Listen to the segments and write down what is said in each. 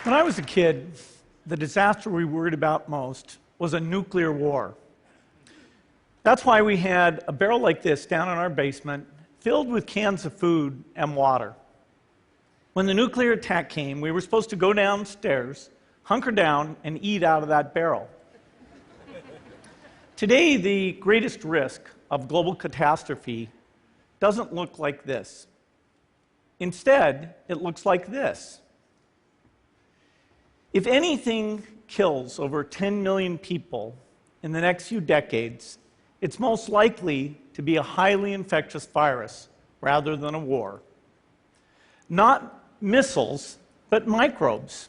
When I was a kid, the disaster we worried about most was a nuclear war. That's why we had a barrel like this down in our basement, filled with cans of food and water. When the nuclear attack came, we were supposed to go downstairs, hunker down, and eat out of that barrel. Today, the greatest risk of global catastrophe doesn't look like this. Instead, it looks like this. If anything kills over 10 million people in the next few decades, it's most likely to be a highly infectious virus rather than a war. Not missiles, but microbes.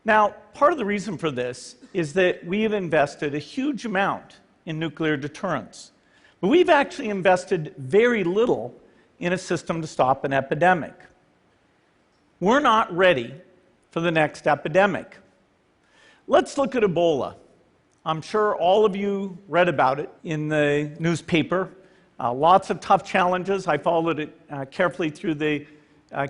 Now, part of the reason for this is that we have invested a huge amount in nuclear deterrence, but we've actually invested very little in a system to stop an epidemic. We're not ready for the next epidemic. Let's look at Ebola. I'm sure all of you read about it in the newspaper. Lots of tough challenges. I followed it carefully through the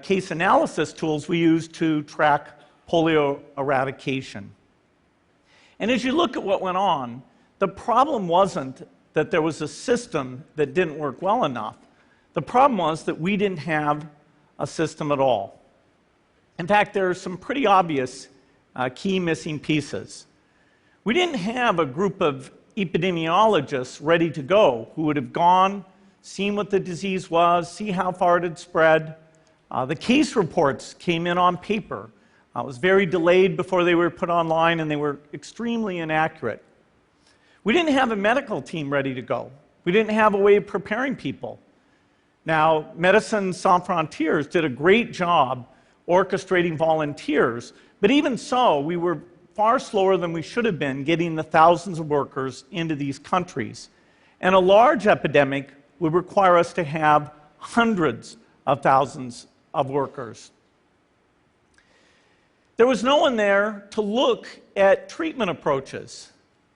case analysis tools we use to track polio eradication. And as you look at what went on, the problem wasn't that there was a system that didn't work well enough. The problem was that we didn't have a system at all. In fact, there are some pretty obvious key missing pieces. We didn't have a group of epidemiologists ready to go who would have gone, seen what the disease was, see how far it had spread. The case reports came in on paper. It was very delayed before they were put online, and they were extremely inaccurate. We didn't have a medical team ready to go. We didn't have a way of preparing people. Now, Médecins Sans Frontières did a great job orchestrating volunteers, but even so, we were far slower than we should have been getting the thousands of workers into these countries. And a large epidemic would require us to have hundreds of thousands of workers. There was no one there to look at treatment approaches,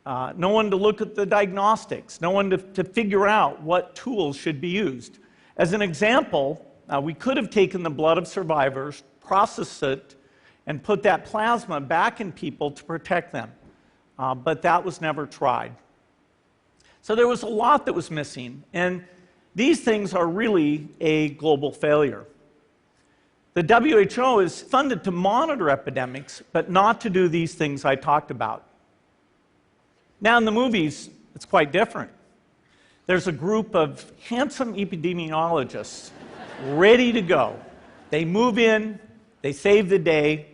no one to look at the diagnostics, no one to figure out what tools should be used. As an example, we could have taken the blood of survivors, processed it, and put that plasma back in people to protect them. But that was never tried. So there was a lot that was missing, and these things are really a global failure. The WHO is funded to monitor epidemics, but not to do these things I talked about. Now in the movies, it's quite different. There's a group of handsome epidemiologists ready to go. They move in, they save the day,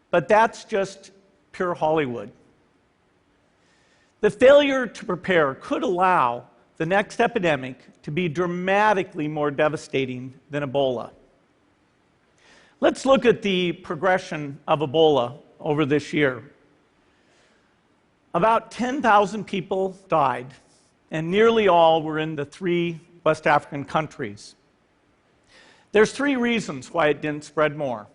but that's just pure Hollywood. The failure to prepare could allow the next epidemic to be dramatically more devastating than Ebola. Let's look at the progression of Ebola over this year. About 10,000 people died, and nearly all were in the 3 West African countries. There's 3 reasons why it didn't spread more.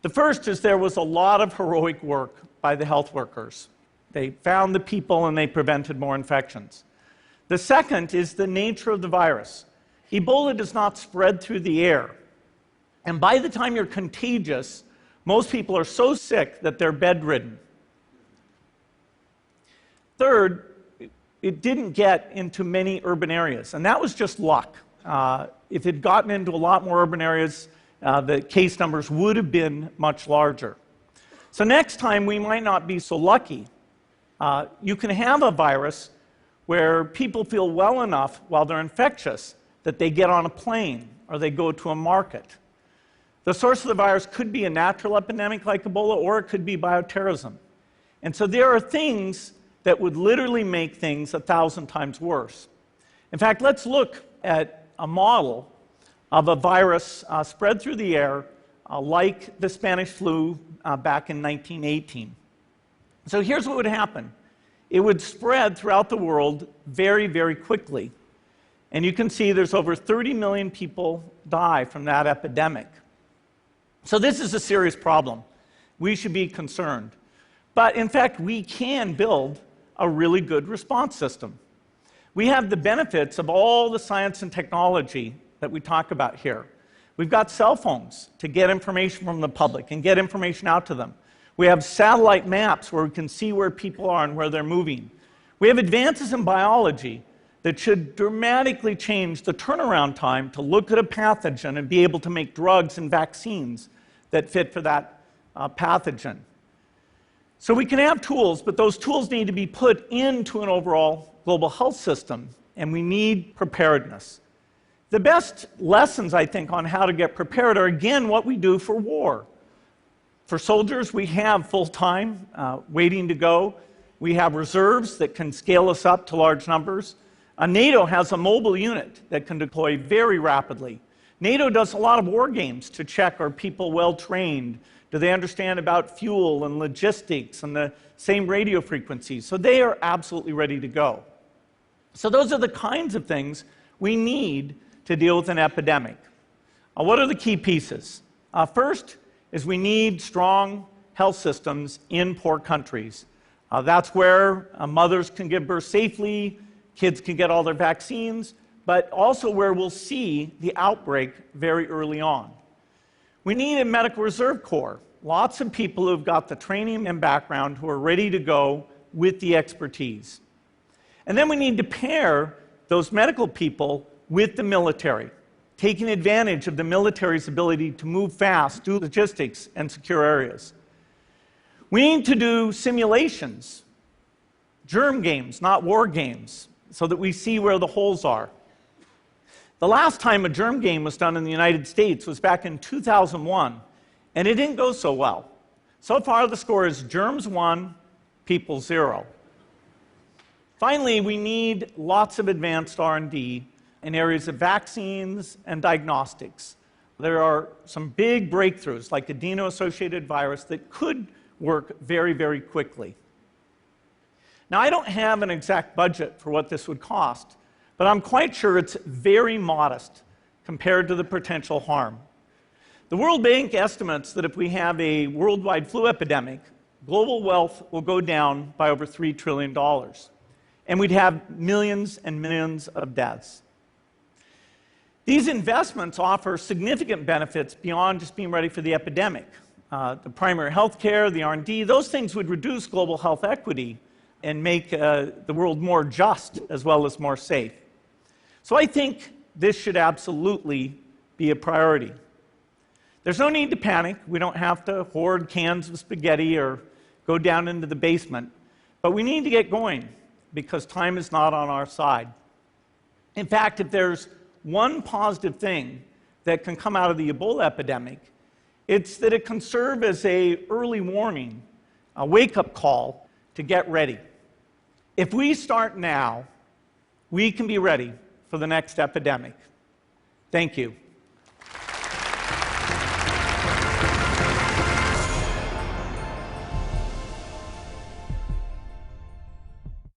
The first is there was a lot of heroic work by the health workers. They found the people and they prevented more infections. The second is the nature of the virus. Ebola does not spread through the air. And by the time you're contagious, most people are so sick that they're bedridden. Third, it didn't get into many urban areas, and that was just luck. If it had gotten into a lot more urban areas, the case numbers would have been much larger. So next time, we might not be so lucky. You can have a virus where people feel well enough while they're infectious that they get on a plane or they go to a market. The source of the virus could be a natural epidemic like Ebola, or it could be bioterrorism. And so there are things that would literally make things 1,000 times worse. In fact, let's look at a model of a virus spread through the air like the Spanish flu back in 1918. So here's what would happen. It would spread throughout the world very, very quickly. And you can see there's over 30 million people die from that epidemic. So this is a serious problem. We should be concerned. But in fact, we can build a really good response system. We have the benefits of all the science and technology that we talk about here. We've got cell phones to get information from the public and get information out to them. We have satellite maps where we can see where people are and where they're moving. We have advances in biology that should dramatically change the turnaround time to look at a pathogen and be able to make drugs and vaccines that fit for that pathogen. So we can have tools, but those tools need to be put into an overall global health system, and we need preparedness. The best lessons, I think, on how to get prepared are, again, what we do for war. For soldiers, we have full-time waiting to go. We have reserves that can scale us up to large numbers. NATO has a mobile unit that can deploy very rapidly. NATO does a lot of war games to check, are people well trained? Do they understand about fuel and logistics and the same radio frequencies? So they are absolutely ready to go. So those are the kinds of things we need to deal with an epidemic. What are the key pieces? First is we need strong health systems in poor countries. That's where mothers can give birth safely, kids can get all their vaccines, but also where we'll see the outbreak very early on. We need a medical reserve corps, lots of people who've got the training and background who are ready to go with the expertise. And then we need to pair those medical people with the military, taking advantage of the military's ability to move fast, do logistics, and secure areas. We need to do simulations, germ games, not war games, so that we see where the holes are. The last time a germ game was done in the United States was back in 2001, and it didn't go so well. So far, the score is germs 1, people 0. Finally, we need lots of advanced R&D in areas of vaccines and diagnostics. There are some big breakthroughs, like adeno-associated virus, that could work very, very quickly. Now, I don't have an exact budget for what this would cost, but I'm quite sure it's very modest compared to the potential harm. The World Bank estimates that if we have a worldwide flu epidemic, global wealth will go down by over $3 trillion, and we'd have millions and millions of deaths. These investments offer significant benefits beyond just being ready for the epidemic. The primary health care, the R&D, those things would reduce global health equity and make the world more just as well as more safe. So I think this should absolutely be a priority. There's no need to panic. We don't have to hoard cans of spaghetti or go down into the basement. But we need to get going because time is not on our side. In fact, if there's one positive thing that can come out of the Ebola epidemic, it's that it can serve as an early warning, a wake-up call to get ready. If we start now, we can be ready for the next epidemic. Thank you.